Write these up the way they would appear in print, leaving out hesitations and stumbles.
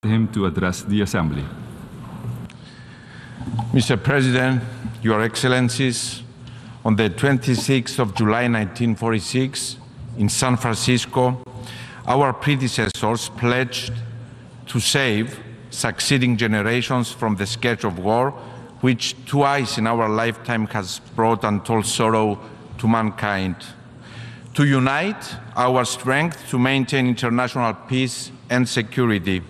him to address the Assembly. Mr. President, Your Excellencies, on the 26th of July 1946, in San Francisco, our predecessors pledged to save succeeding generations from the scourge of war, which twice in our lifetime has brought untold sorrow to mankind. To unite our strength to maintain international peace and security,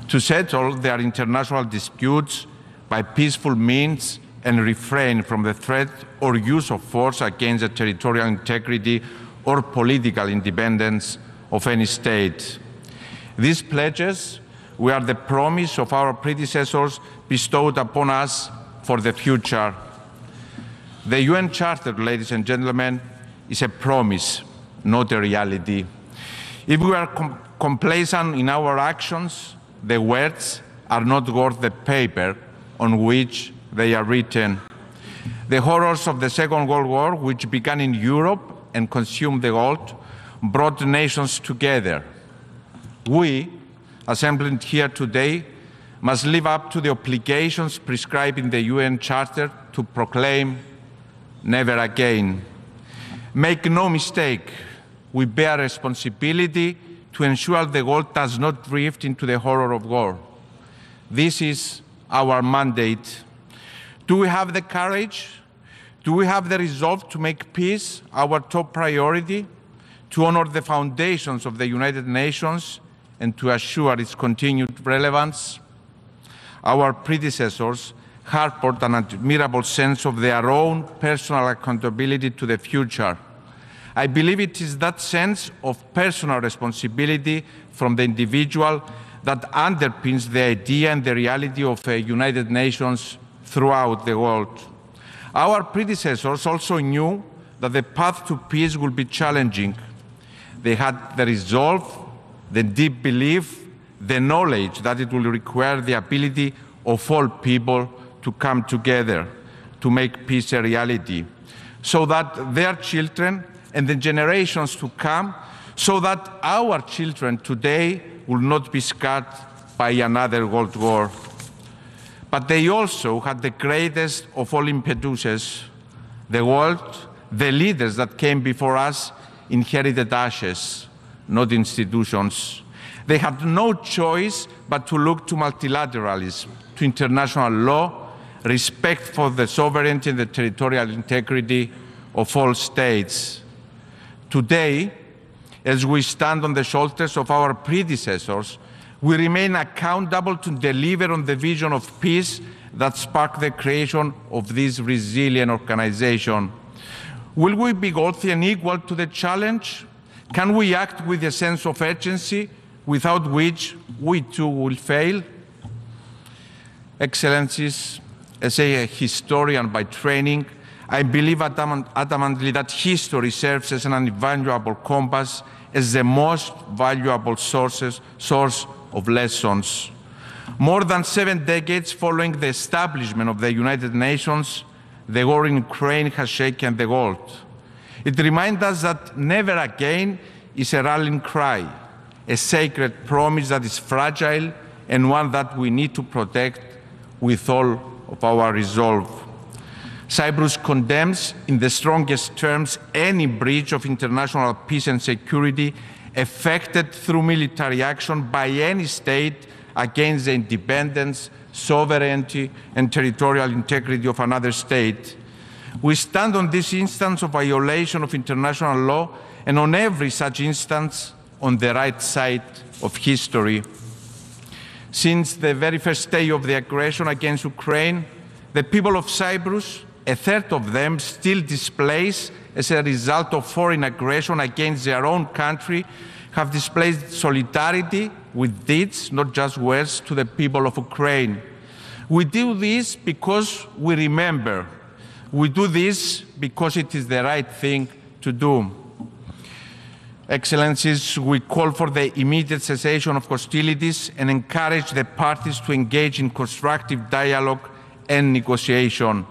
to settle their international disputes by peaceful means and refrain from the threat or use of force against the territorial integrity or political independence of any state. These pledges were the promise of our predecessors bestowed upon us for the future. The UN Charter, ladies and gentlemen, is a promise, not a reality. If we are complacent in our actions, the words are not worth the paper on which they are written. The horrors of the Second World War, which began in Europe and consumed the world, brought nations together. We, assembled here today, must live up to the obligations prescribed in the UN Charter to proclaim never again. Make no mistake, we bear responsibility to ensure the world does not drift into the horror of war. This is our mandate. Do we have the courage? Do we have the resolve to make peace our top priority, to honor the foundations of the United Nations, and to assure its continued relevance? Our predecessors harbored an admirable sense of their own personal accountability to the future. I believe it is that sense of personal responsibility from the individual that underpins the idea and the reality of a United Nations throughout the world. Our predecessors also knew that the path to peace would be challenging. They had the resolve, the deep belief, the knowledge that it will require the ability of all people to come together to make peace a reality, so that their children and the generations to come, so that our children today will not be scarred by another world war. But they also had the greatest of all impetuses. The world, the leaders that came before us inherited ashes, not institutions. They had no choice but to look to multilateralism, to international law, respect for the sovereignty and the territorial integrity of all states. Today, as we stand on the shoulders of our predecessors, we remain accountable to deliver on the vision of peace that sparked the creation of this resilient organization. Will we be worthy and equal to the challenge? Can we act with a sense of urgency without which we too will fail? Excellencies, as a historian by training, I believe adamantly that history serves as an invaluable compass, as the most valuable source of lessons. More than 7 decades following the establishment of the United Nations, the war in Ukraine has shaken the world. It reminds us that never again is a rallying cry, a sacred promise that is fragile and one that we need to protect with all of our resolve. Cyprus condemns in the strongest terms any breach of international peace and security effected through military action by any state against the independence, sovereignty, and territorial integrity of another state. We stand on this instance of violation of international law and on every such instance on the right side of history. Since the very first day of the aggression against Ukraine, the people of Cyprus, a third of them still displaced as a result of foreign aggression against their own country, have displayed solidarity with deeds, not just words, to the people of Ukraine. We do this because we remember. We do this because it is the right thing to do. Excellencies, we call for the immediate cessation of hostilities and encourage the parties to engage in constructive dialogue and negotiation.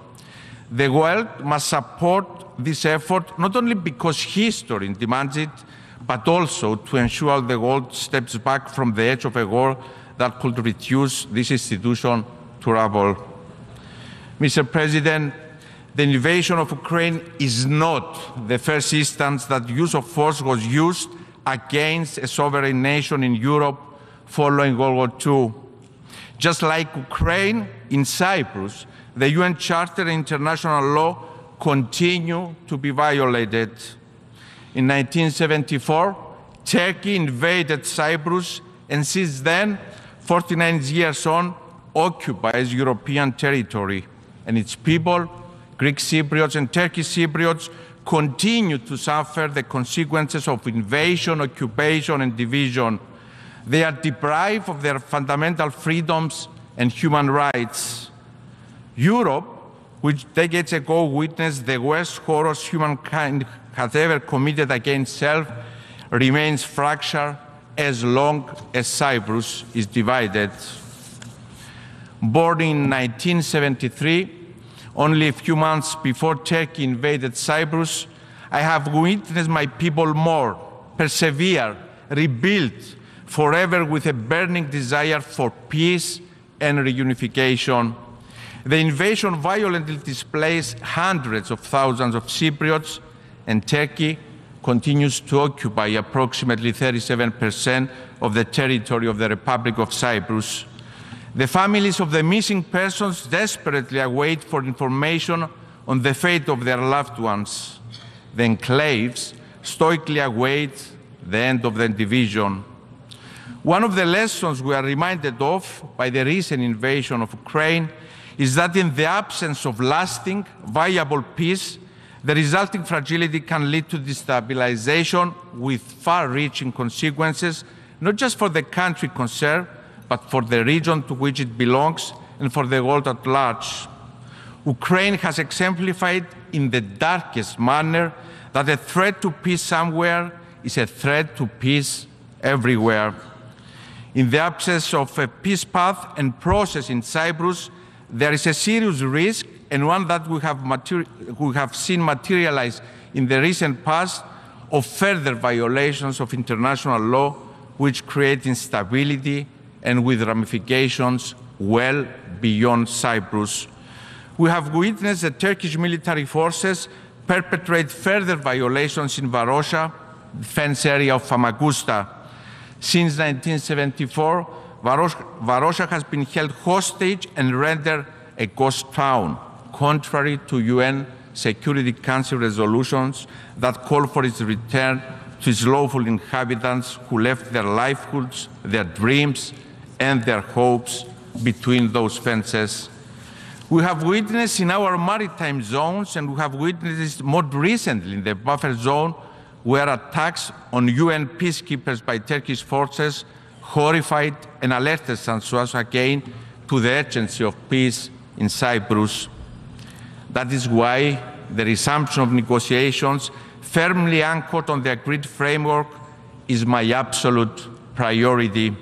The world must support this effort not only because history demands it, but also to ensure the world steps back from the edge of a war that could reduce this institution to rubble. Mr. President, the invasion of Ukraine is not the first instance that use of force was used against a sovereign nation in Europe following World War II. Just like Ukraine, in Cyprus, the UN Charter and international law continue to be violated. In 1974, Turkey invaded Cyprus, and since then, 49 years on, occupies European territory. And its people, Greek Cypriots and Turkish Cypriots, continue to suffer the consequences of invasion, occupation, and division. They are deprived of their fundamental freedoms and human rights. Europe, which decades ago witnessed the worst horrors humankind has ever committed against self, remains fractured as long as Cyprus is divided. Born in 1973, only a few months before Turkey invaded Cyprus, I have witnessed my people mourn, persevere, rebuild forever with a burning desire for peace and reunification. The invasion violently displaced hundreds of thousands of Cypriots, and Turkey continues to occupy approximately 37% of the territory of the Republic of Cyprus. The families of the missing persons desperately await for information on the fate of their loved ones. The enclaves stoically await the end of the division. One of the lessons we are reminded of by the recent invasion of Ukraine is that in the absence of lasting, viable peace, the resulting fragility can lead to destabilization with far-reaching consequences, not just for the country concerned, but for the region to which it belongs and for the world at large. Ukraine has exemplified in the darkest manner that a threat to peace somewhere is a threat to peace everywhere. In the absence of a peace path and process in Cyprus, there is a serious risk, and one that we have seen materialize in the recent past, of further violations of international law, which create instability and with ramifications well beyond Cyprus. We have witnessed the Turkish military forces perpetrate further violations in Varosha, the defense area of Famagusta. Since 1974, Varosha has been held hostage and rendered a ghost town, contrary to UN Security Council resolutions that call for its return to its lawful inhabitants who left their livelihoods, their dreams, and their hopes between those fences. We have witnessed in our maritime zones, and we have witnessed more recently in the buffer zone, where attacks on UN peacekeepers by Turkish forces horrified and alerted us again to the urgency of peace in Cyprus. That is why the resumption of negotiations firmly anchored on the agreed framework is my absolute priority.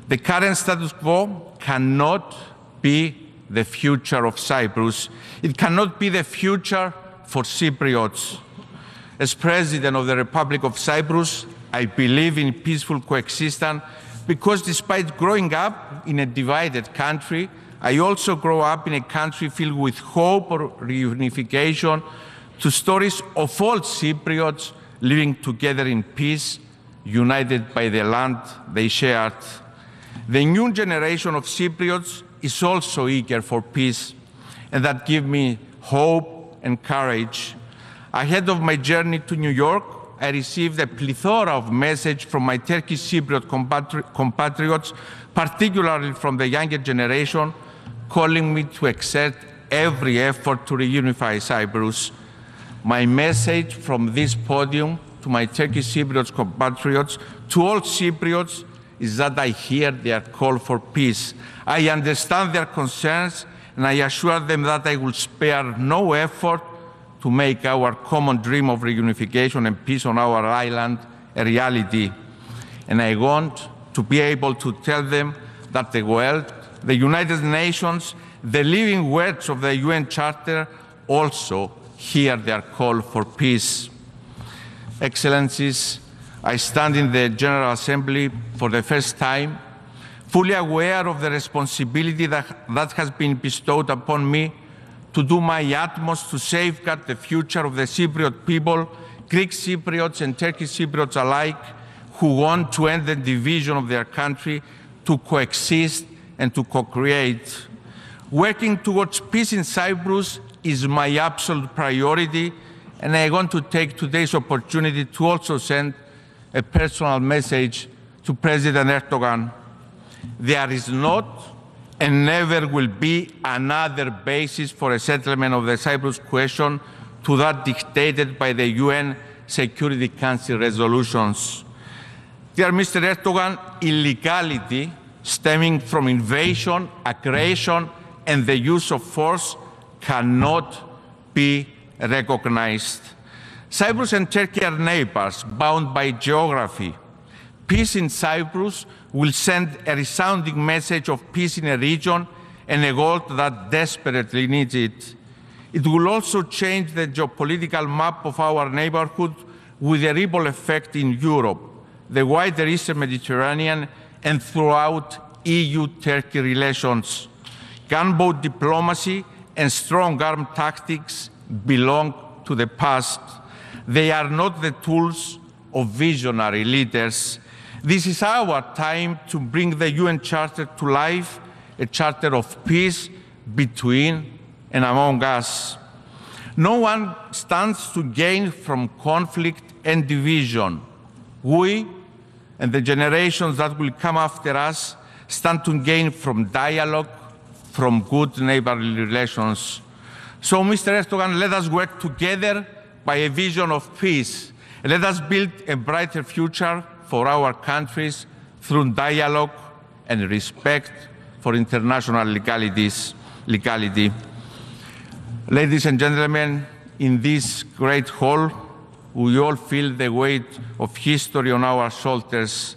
The current status quo cannot be the future of Cyprus. It cannot be the future for Cypriots. As President of the Republic of Cyprus, I believe in peaceful coexistence because despite growing up in a divided country, I also grew up in a country filled with hope or reunification, to stories of all Cypriots living together in peace, united by the land they shared. The new generation of Cypriots is also eager for peace, and that gives me hope and courage. Ahead of my journey to New York, I received a plethora of messages from my Turkish Cypriot compatriots, particularly from the younger generation, calling me to exert every effort to reunify Cyprus. My message from this podium to my Turkish Cypriot compatriots, to all Cypriots, is that I hear their call for peace. I understand their concerns, and I assure them that I will spare no effort to make our common dream of reunification and peace on our island a reality. And I want to be able to tell them that the world, the United Nations, the living words of the UN Charter also hear their call for peace. Excellencies, I stand in the General Assembly for the first time fully aware of the responsibility that has been bestowed upon me to do my utmost to safeguard the future of the Cypriot people, Greek Cypriots and Turkish Cypriots alike, who want to end the division of their country, to coexist and to co-create. Working towards peace in Cyprus is my absolute priority, and I want to take today's opportunity to also send a personal message to President Erdogan. There is not and never will be another basis for a settlement of the Cyprus question to that dictated by the UN Security Council resolutions. Dear Mr. Erdogan, illegality stemming from invasion, aggression, and the use of force cannot be recognized. Cyprus and Turkey are neighbors bound by geography. Peace in Cyprus will send a resounding message of peace in a region and a world that desperately needs it. It will also change the geopolitical map of our neighborhood with a ripple effect in Europe, the wider Eastern Mediterranean, and throughout EU-Turkey relations. Gunboat diplomacy and strong arm tactics belong to the past. They are not the tools of visionary leaders. This is our time to bring the UN Charter to life, a charter of peace between and among us. No one stands to gain from conflict and division. We and the generations that will come after us stand to gain from dialogue, from good neighborly relations. So, Mr. Erdogan, let us work together by a vision of peace. Let us build a brighter future for our countries through dialogue and respect for international legality. Ladies and gentlemen, in this great hall, we all feel the weight of history on our shoulders.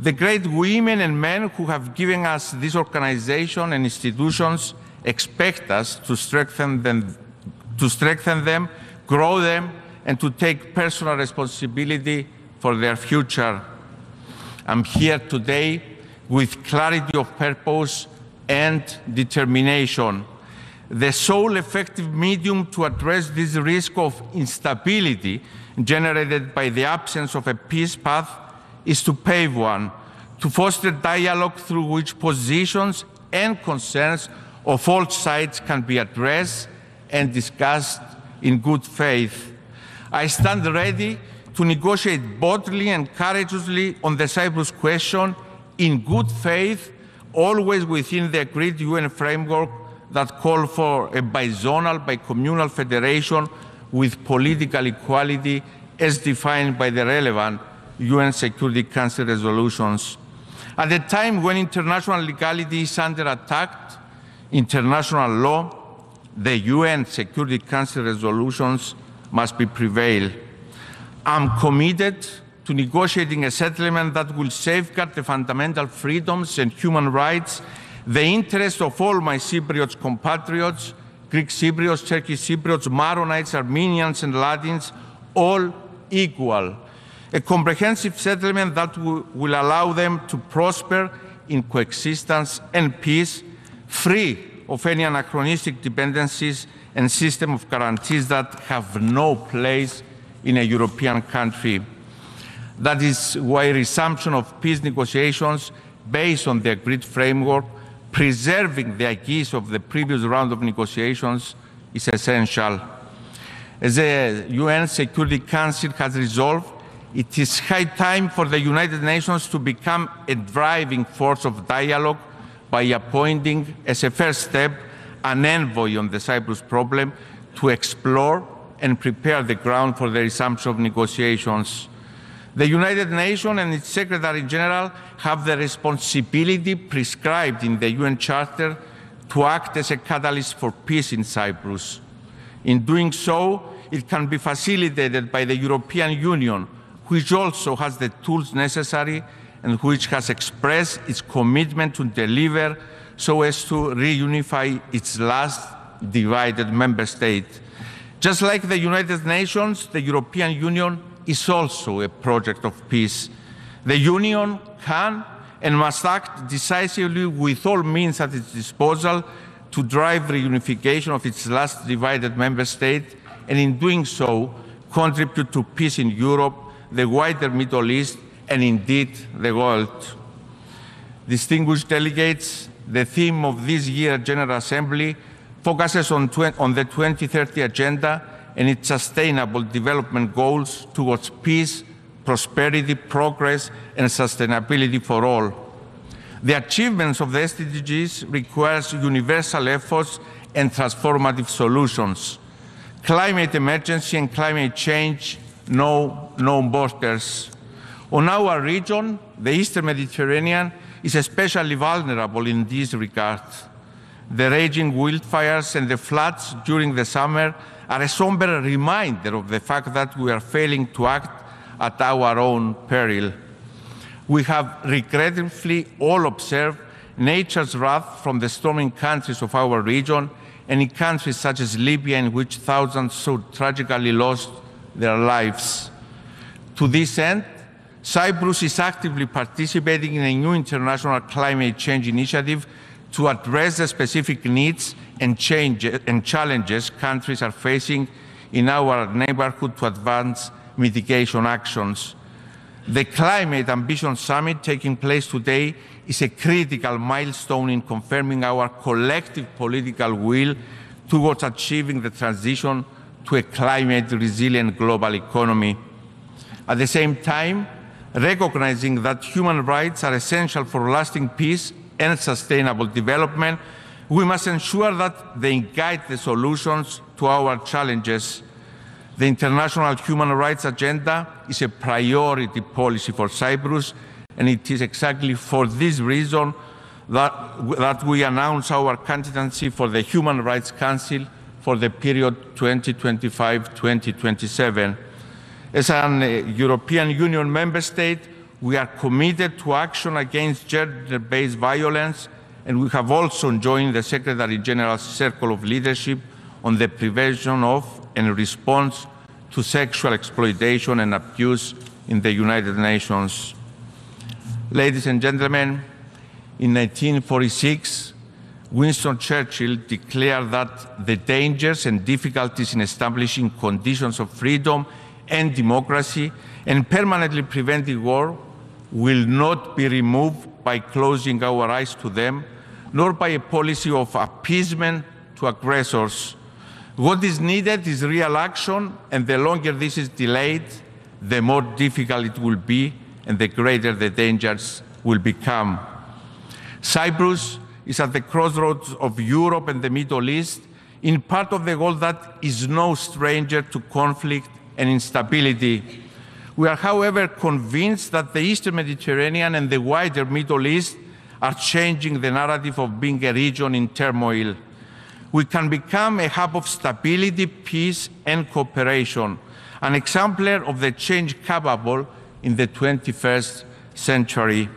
The great women and men who have given us this organization and institutions expect us to strengthen them, grow them, and to take personal responsibility for their future. I'm here today with clarity of purpose and determination. The sole effective medium to address this risk of instability generated by the absence of a peace path is to pave one, to foster dialogue through which positions and concerns of all sides can be addressed and discussed in good faith. I stand ready to negotiate boldly and courageously on the Cyprus question in good faith, always within the agreed UN framework that call for a bizonal, bicommunal federation with political equality as defined by the relevant UN Security Council resolutions. At a time when international legality is under attack, international law, the UN Security Council resolutions must prevail. I'm committed to negotiating a settlement that will safeguard the fundamental freedoms and human rights, the interest of all my Cypriot compatriots, Greek Cypriots, Turkish Cypriots, Maronites, Armenians, and Latins, all equal. A comprehensive settlement that will allow them to prosper in coexistence and peace, free of any anachronistic dependencies and system of guarantees that have no place in a European country. That is why resumption of peace negotiations based on the agreed framework, preserving the acquis of the previous round of negotiations, is essential. As the UN Security Council has resolved, it is high time for the United Nations to become a driving force of dialogue by appointing, as a first step, an envoy on the Cyprus problem to explore and prepare the ground for the resumption of negotiations. The United Nations and its Secretary General have the responsibility prescribed in the UN Charter to act as a catalyst for peace in Cyprus. In doing so, it can be facilitated by the European Union, which also has the tools necessary and which has expressed its commitment to deliver so as to reunify its last divided member state. Just like the United Nations, the European Union is also a project of peace. The Union can and must act decisively with all means at its disposal to drive reunification of its last divided member state, and in doing so, contribute to peace in Europe, the wider Middle East, and indeed the world. Distinguished delegates, the theme of this year's General Assembly focuses on the 2030 Agenda and its sustainable development goals towards peace, prosperity, progress, and sustainability for all. The achievements of the SDGs requires universal efforts and transformative solutions. Climate emergency and climate change know no borders. On our region, the Eastern Mediterranean is especially vulnerable in this regard. The raging wildfires and the floods during the summer are a somber reminder of the fact that we are failing to act at our own peril. We have regrettably all observed nature's wrath from the storming countries of our region and in countries such as Libya, in which thousands so tragically lost their lives. To this end, Cyprus is actively participating in a new international climate change initiative to address the specific needs and challenges countries are facing in our neighborhood to advance mitigation actions. The Climate Ambition Summit taking place today is a critical milestone in confirming our collective political will towards achieving the transition to a climate-resilient global economy. At the same time, recognizing that human rights are essential for lasting peace and sustainable development, we must ensure that they guide the solutions to our challenges. The International Human Rights Agenda is a priority policy for Cyprus, and it is exactly for this reason that we announce our candidacy for the Human Rights Council for the period 2025-2027. As an European Union member state, we are committed to action against gender-based violence, and we have also joined the Secretary General's Circle of Leadership on the prevention of and response to sexual exploitation and abuse in the United Nations. Ladies and gentlemen, in 1946, Winston Churchill declared that the dangers and difficulties in establishing conditions of freedom and democracy and permanently preventing war will not be removed by closing our eyes to them, nor by a policy of appeasement to aggressors. What is needed is real action, and the longer this is delayed, the more difficult it will be and the greater the dangers will become. Cyprus is at the crossroads of Europe and the Middle East, in part of the world that is no stranger to conflict and instability. We are, however, convinced that the Eastern Mediterranean and the wider Middle East are changing the narrative of being a region in turmoil. We can become a hub of stability, peace, and cooperation, an exemplar of the change capable in the 21st century.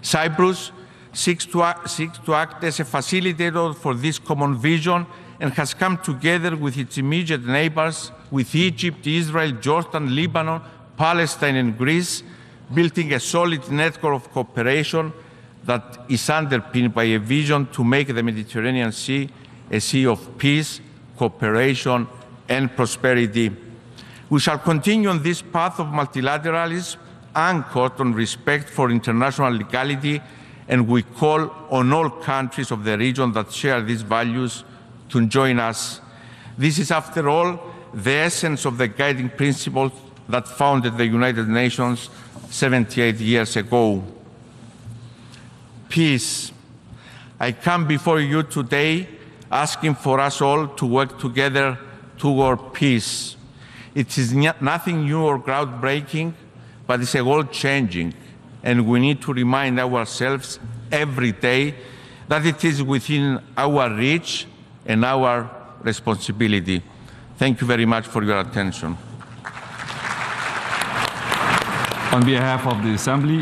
Cyprus seeks to act as a facilitator for this common vision and has come together with its immediate neighbors, with Egypt, Israel, Jordan, Lebanon, Palestine, and Greece, building a solid network of cooperation that is underpinned by a vision to make the Mediterranean Sea a sea of peace, cooperation, and prosperity. We shall continue on this path of multilateralism anchored on respect for international legality, and we call on all countries of the region that share these values to join us. This is, after all, the essence of the guiding principles that founded the United Nations 78 years ago. Peace. I come before you today asking for us all to work together toward peace. It is nothing new or groundbreaking, but it's a world changing, and we need to remind ourselves every day that it is within our reach and our responsibility. Thank you very much for your attention. On behalf of the Assembly,